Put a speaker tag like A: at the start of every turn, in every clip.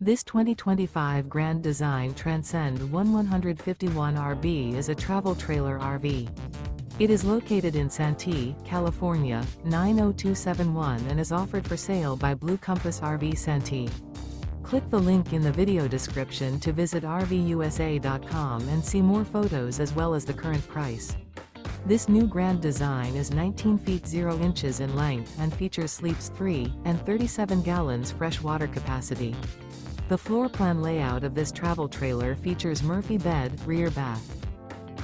A: This 2025 Grand Design Transcend One 151 RV is a travel trailer RV. It is located in Santee, California, 90271 and is offered for sale by Blue Compass RV Santee. Click the link in the video description to visit RVUSA.com and see more photos as well as the current price. This new Grand Design is 19 feet 0 inches in length and features sleeps 3 and 37 gallons fresh water capacity. The floor plan layout of this travel trailer features Murphy bed, rear bath.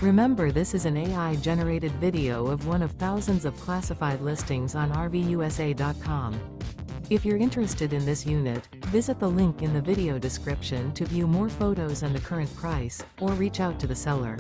A: Remember, this is an AI-generated video of one of thousands of classified listings on RVUSA.com. If you're interested in this unit, visit the link in the video description to view more photos and the current price, or reach out to the seller.